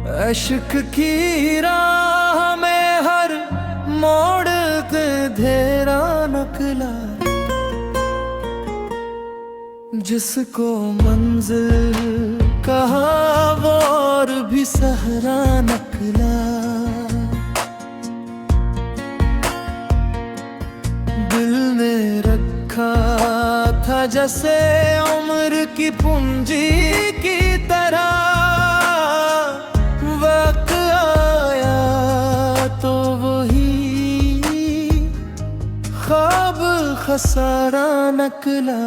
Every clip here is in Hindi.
अश्क की राह में हर मोड़ पे धेरा नकला, जिसको मंजिल कहा वो और भी सहरा नकला। दिल ने रखा था जैसे उम्र की पूंजी की तरह, वक्त आया तो वही ख्वाब खसारा नकला।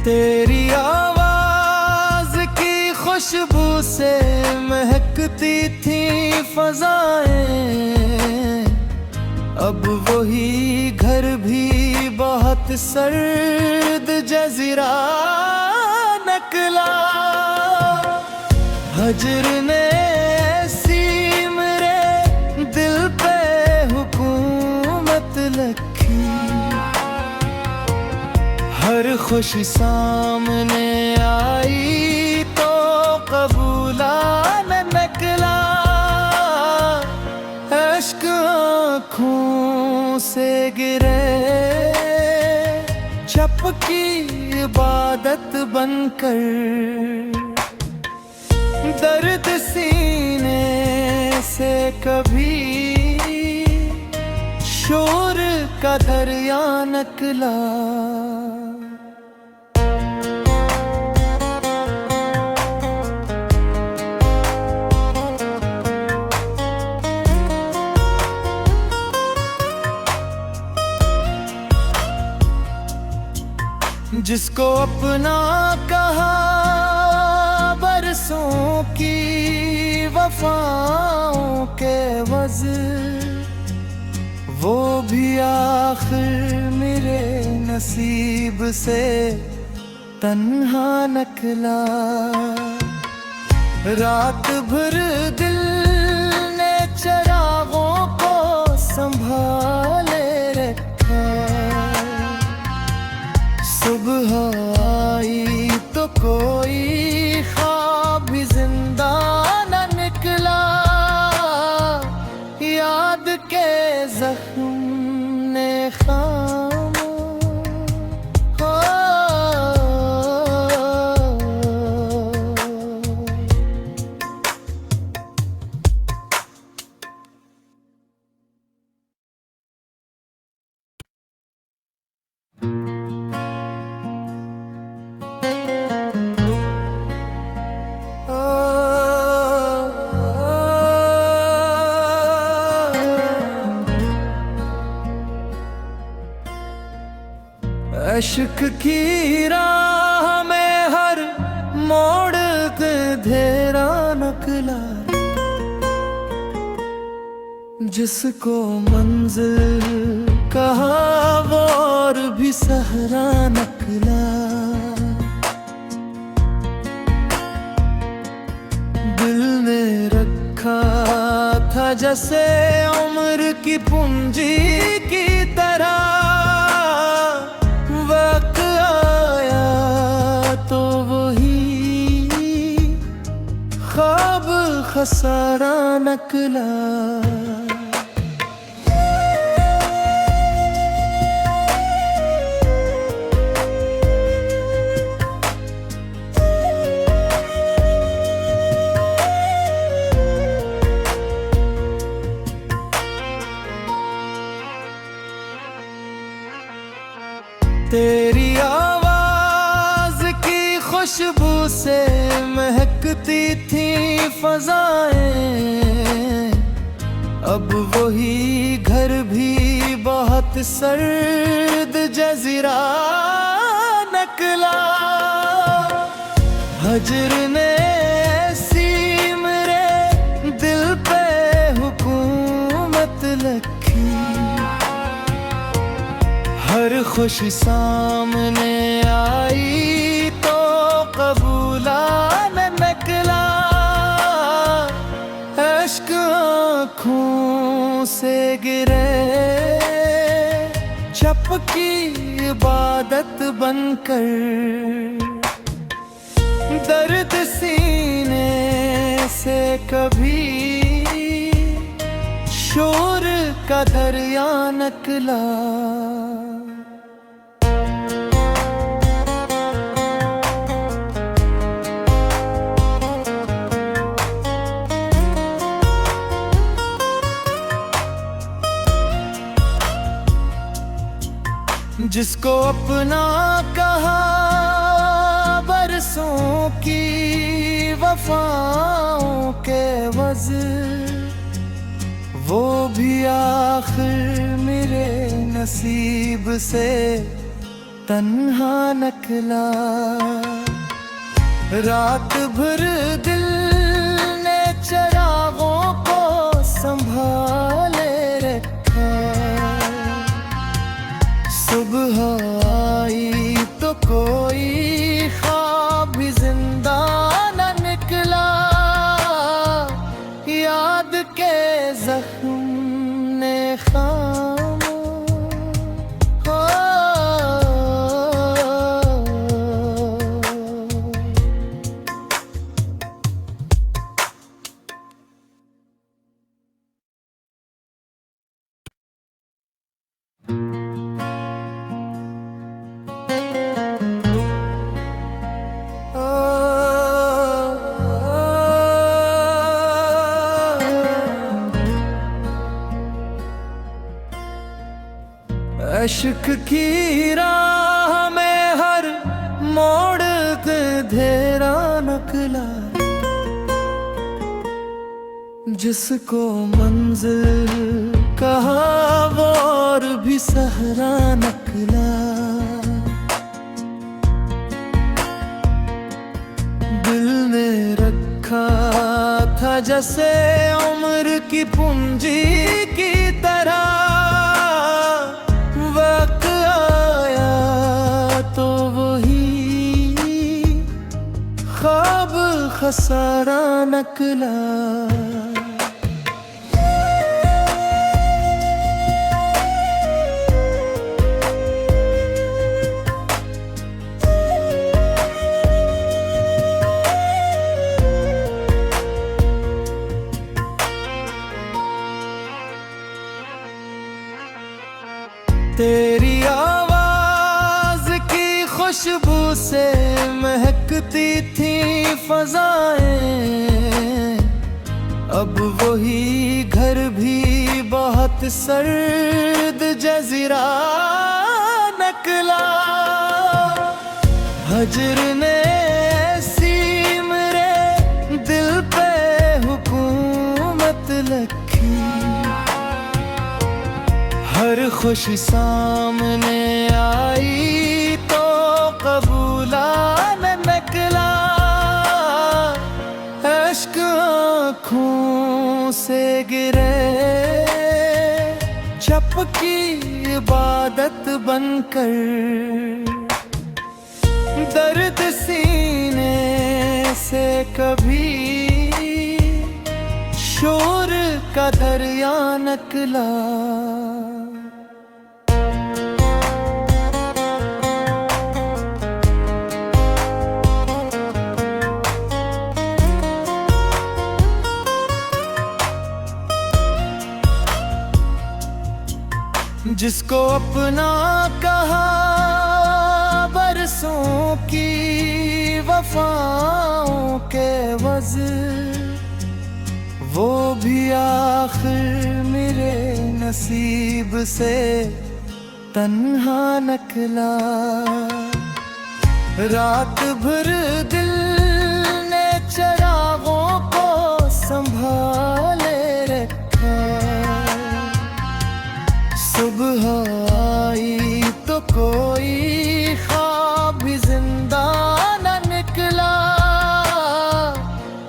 तेरी आवाज की खुशबू से महकती थी फजाएं, अब वही घर भी बहुत सर्द जज़ीरा नकला। हजर ने ऐसी मेरे दिल पे हुकूमत रखी, हर खुशी सामने आई तो कबूला न नकला। अश्क आँखों से गिरे झपकी इबादत बनकर, दर्द सीने से कभी शोर का दरिया नकला। जिसको अपना कहा बरसों की वफाओं के वज़, वो भी आखिर मेरे नसीब से तन्हा नकला। रात भर दिल ने चरागों को संभाले रखा, सुबह आई तो कोई ख्वाब भी जिंदा न निकला। याद के जख्म ने खाम हो, अश्क की राह में हर मोड़ पे धेरा नकला, जिसको मंजिल कहा वो और भी सहरा नकला। दिल ने रखा था जैसे उम्र की पूंजी की तरह, वक्त आया तो वही ख्वाब खसारा नकला। तेरी आवाज की खुशबू से महकती थी फजाएं, अब वही घर भी बहुत सर्द जज़ीरा नकला। हजर ने ऐसी मेरे दिल पे हुकूमत रखी, हर खुशी सामने आई इबादत बनकर, दर्द सीने से कभी शोर का दरिया निकला। जिसको अपना कहा बरसों की वफाओं के वज़, वो भी आखिर मेरे नसीब से तन्हा निकला। रात भर दिल ने चिरागों को संभाले रखा, सुबह आई तो कोई ख्वाब भी जिंदा न निकला। याद के जख्म ने खामोश इश्क की राह में हर मोड़ अंधेरा निकला। जिसको मंजिल कहा वो और भी सहरा निकला। दिल ने रखा था जैसे उम्र की पूंजी की तरह, वक्त आया तो वही ख्वाब खसारा निकला। तेरी आवाज की खुशबू से महकती थी फजाएं, अब वही घर भी बहुत सर्द जज़ीरा निकला। हजर ने ऐसी मेरे दिल पे हुकूमत रखी, हर खुशी सामने आई तो कबूला न निकला। अश्क आँखों से गिरे झपकी इबादत बनकर, दर्द सीने से कभी शोर का दरिया निकला। जिसको अपना कहा बरसों की वफाओं के वज़, वो भी आखिर मेरे नसीब से तन्हा निकला। रात भर दिल ने चिरागों को संभाले रखा, सुबह आई तो कोई ख्वाब भी जिंदा न निकला।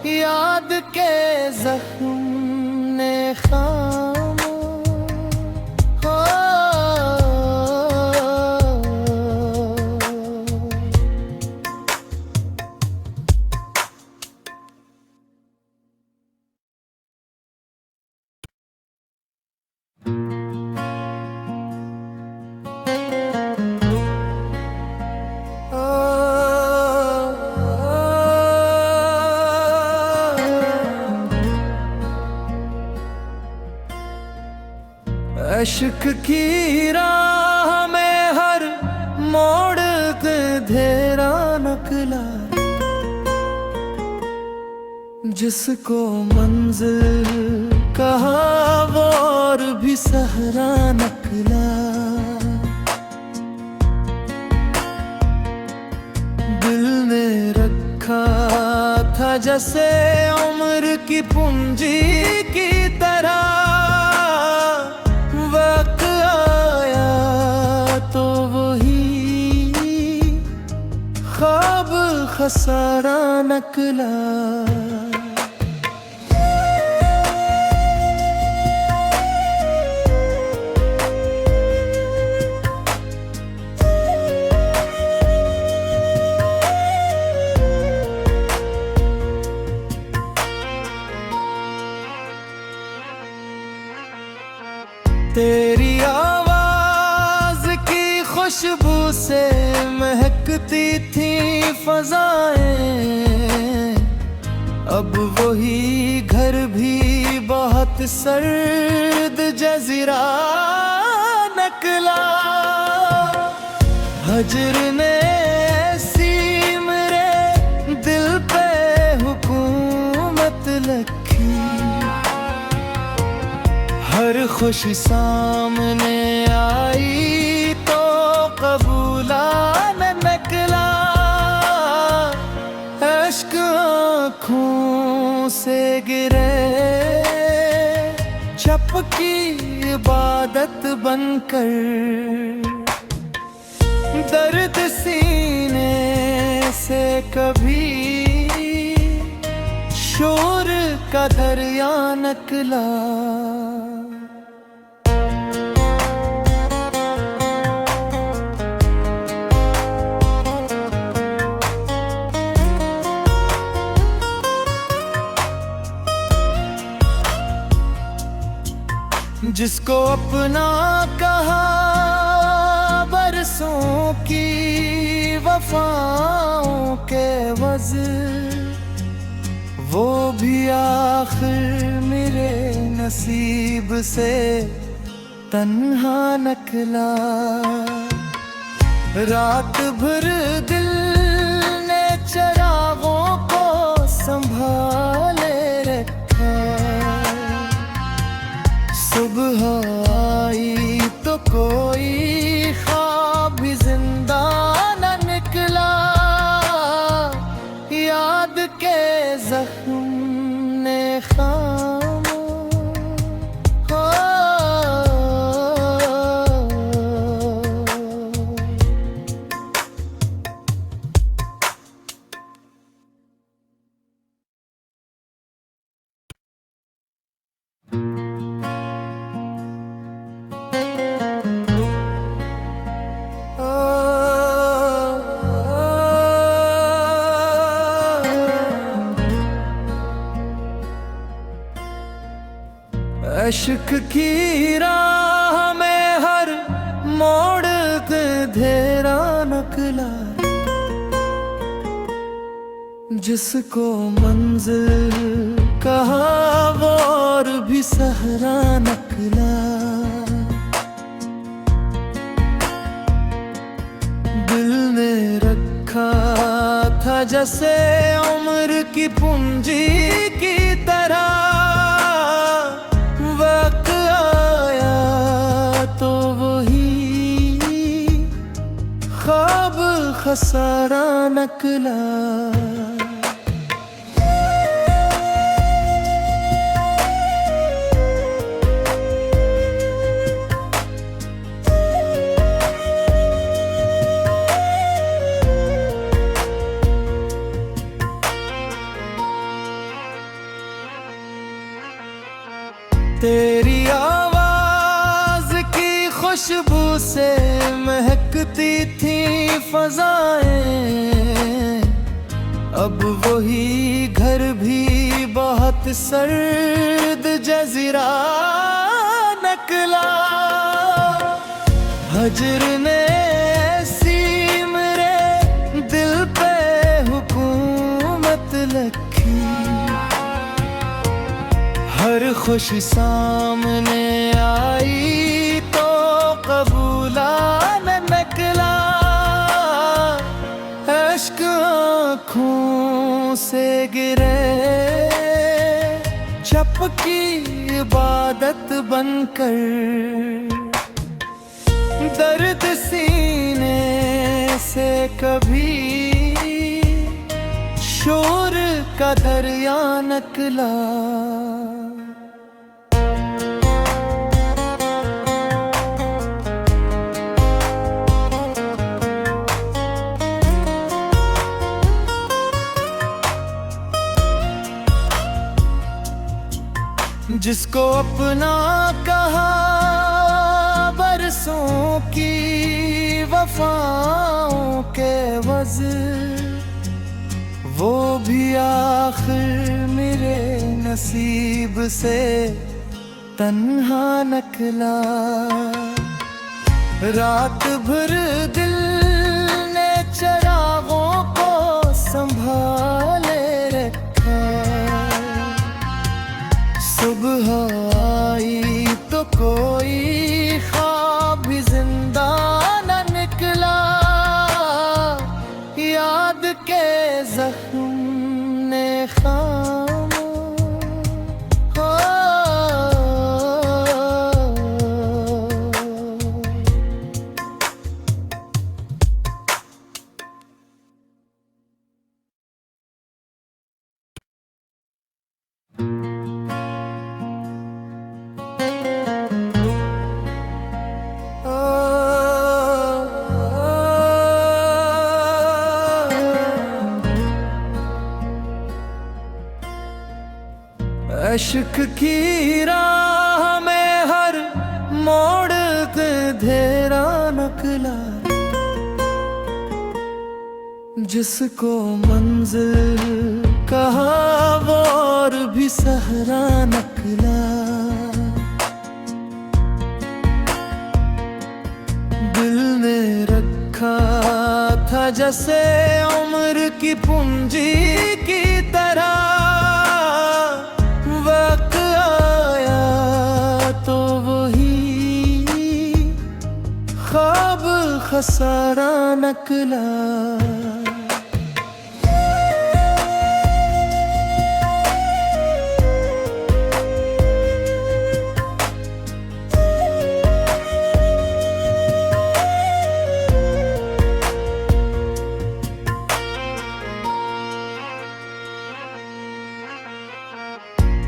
याद के जख्म ने खामोश इश्क की राह में हर मोड़ अंधेरा निकला, जिसको मंजिल कहा वो और भी सहरा निकला। दिल ने रखा था जैसे उम्र की पूंजी की तरह, वक्त आया तो वही ख्वाब खसारा निकला। तेरी आवाज की खुशबू से महकती थी फजाएं, अब वही घर भी बहुत सर्द जज़ीरा निकला। हजर ने ऐसी मेरे दिल पे हुकूमत रखी, हर खुशी सामने आई तो कबूला न निकला। अश्क आँखों से गिरे चपकी इबादत बनकर, दर्द सीने से कभी शोर का दरिया निकला। जिसको अपना कहा बरसों की वफाओं के वज़, वो भी आखिर मेरे नसीब से तन्हा निकला। रात भर दिल ने चरागों को संभाले रखा, सुबह आई तो कोई ख्वाब भी जिंदा न निकला। याद के जख्म ने खाम हो, इश्क की राह में हर मोड़ अंधेरा निकला, जिसको मंजिल कहा वो और भी सहरा निकला। दिल ने रखा था जैसे उम्र की पूंजी की तरह, वक्त आया तो वही ख्वाब खसारा निकला। तेरी आवाज की खुशबू से महकती थी फजाएं, अब वही घर भी बहुत सर्द जज़ीरा निकला। हजर ने ऐसी मेरे दिल पे हुकूमत रखी, हर खुशी सामने आई आँखों से गिरे झपकी इबादत बनकर, दर्द सीने से कभी शोर का दरिया निकला। जिसको अपना कहा बरसों की वफाओं के वज़, वो भी आखिर मेरे नसीब से तन्हा निकला। रात भर दिल ने चरागों को संभाले रखा, सुबह आई तो कोई ख्वाब भी जिंदा न निकला। याद के जख्म ने खाम हो, अश्क की राह में हर मोड़ अंधेरा निकला। जिसको मंजिल कहा वो और भी सहरा निकला। दिल ने रखा था जैसे उम्र की पूंजी की तरह, वक्त आया तो वही ख्वाब खसारा निकला।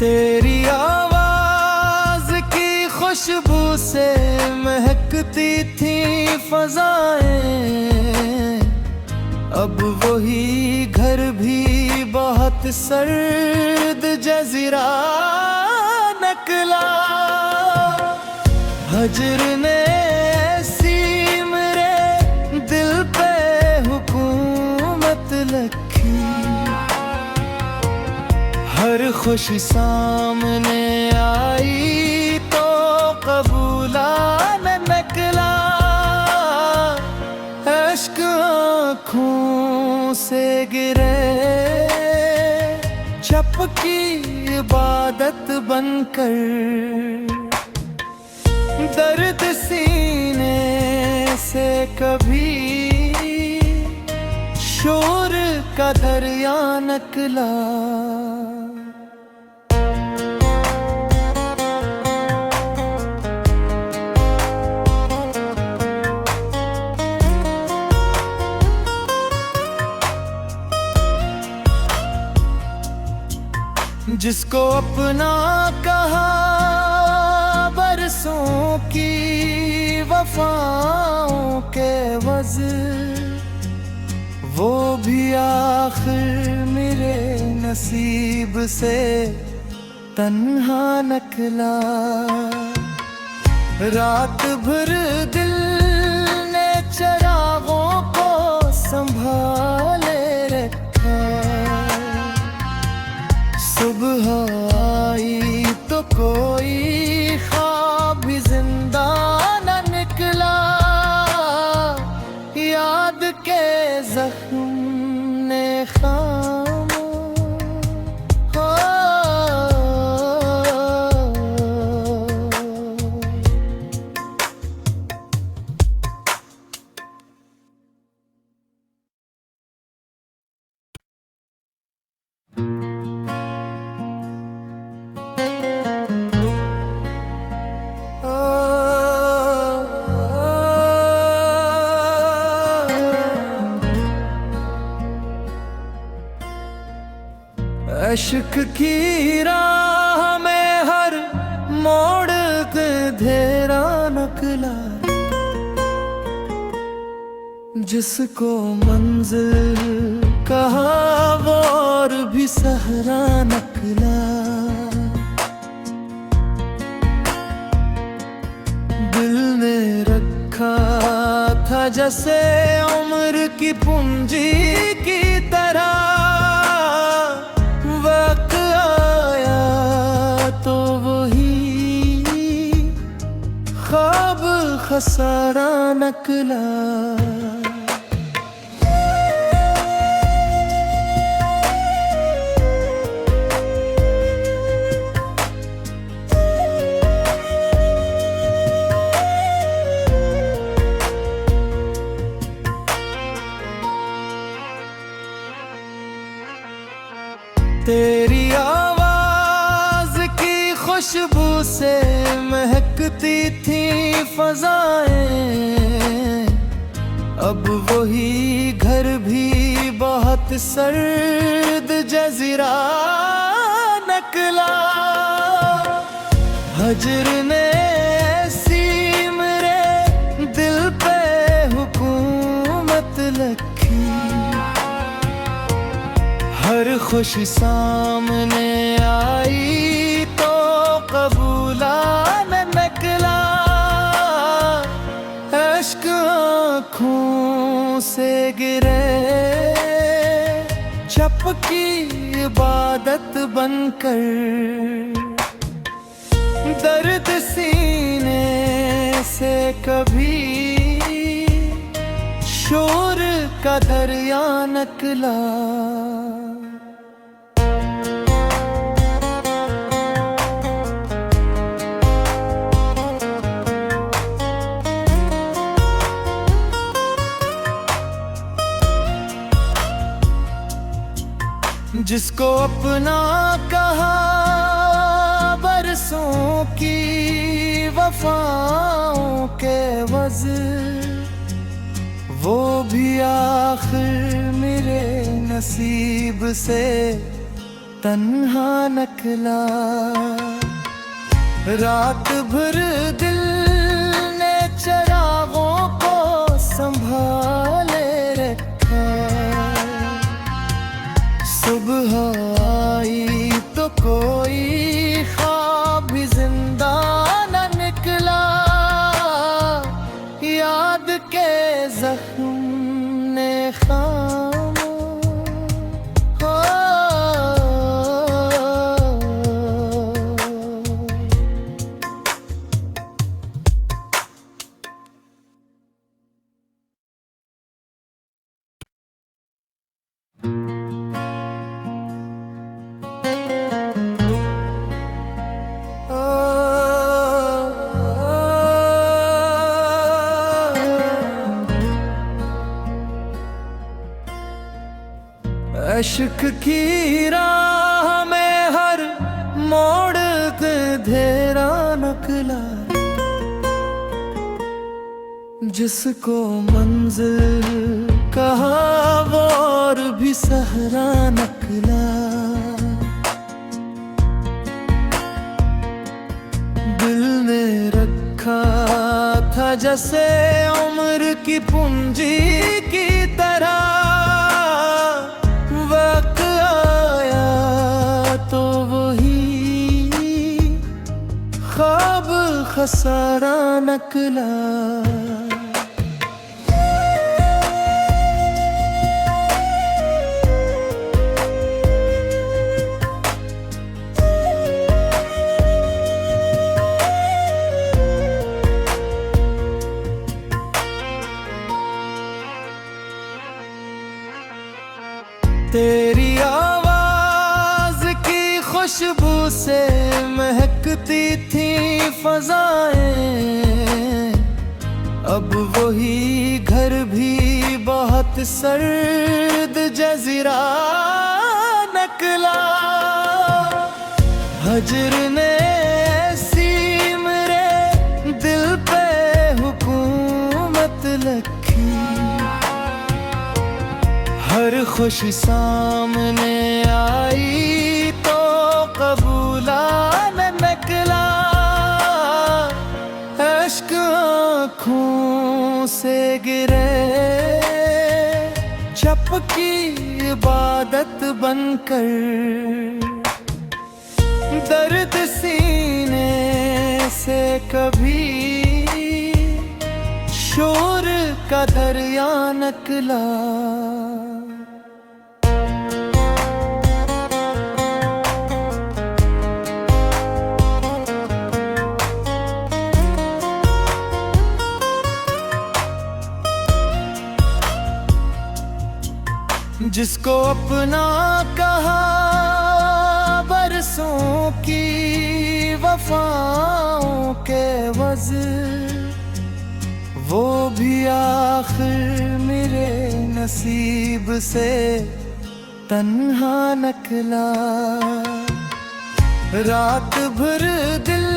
तेरी आवाज की खुशबू से महकती थी फजाएं, अब वही घर भी बहुत सर्द जज़ीरा निकला। हजर ने ऐसी मेरे दिल पे हुकूमत रखी, हर खुशी सामने आई तो कबूला न निकला। अश्क आँखों से गिरे झपकी इबादत बनकर, दर्द सीने से कभी शोर का दरिया निकला। जिसको अपना कहा बरसों की वफाओं के वज़, वो भी आखिर मेरे नसीब से तन्हा निकला। रात भर दिल ने चरागों को संभाले रखा, सुबह आई तो कोई ख्वाब भी जिंदा न निकला। याद के जख्म ने खाम अश्क की राह में हर मोड़ अंधेरा निकला, जिसको मंजिल कहा वो और भी सहरा निकला। दिल ने रखा था जैसे उम्र की पूंजी की तरह, वक्त आया तो वही ख्वाब खसारा निकला। तेरी आवाज की खुशबू से महकती थी फजाएं, अब वही घर भी बहुत सर्द जज़ीरा निकला। हजर ने ऐसी मेरे दिल पे हुकूमत रखी, हर खुशी सामने आई तो कबूला न निकला। अश्क आँखों से गिरे चपकी इबादत बनकर, दर्द सीने से कभी शोर का दरिया निकला। जिसको अपना कहा बरसों की वफाओं के वज़, वो भी आखिर मेरे नसीब से तन्हा निकला। रात भर दिल ने चिरागों को संभाले रखा, सुबह आई तो कोई ख्वाब भी जिंदा न निकला। याद के जख्म ने खामोश अश्क की राह में हर मोड़ अंधेरा निकला, जिसको मंजिल कहा वो और भी सहरा निकला। दिल ने रखा था जैसे उम्र की पूंजी की तरह, वक्त आया तो वही ख्वाब खसारा निकला। तेरी आवाज की खुशबू से महकती थी फजाएं, अब वही घर भी बहुत सर्द जज़ीरा निकला। हजर ने ऐसी मेरे दिल पे हुकूमत रखी, हर खुशी सामने आई से गिरे झपकी इबादत बनकर, दर्द सीने से कभी शोर का दरिया निकला। जिसको अपना कहा बरसों की वफाओं के वज़, वो भी आखिर मेरे नसीब से तन्हा निकला। रात भर दिल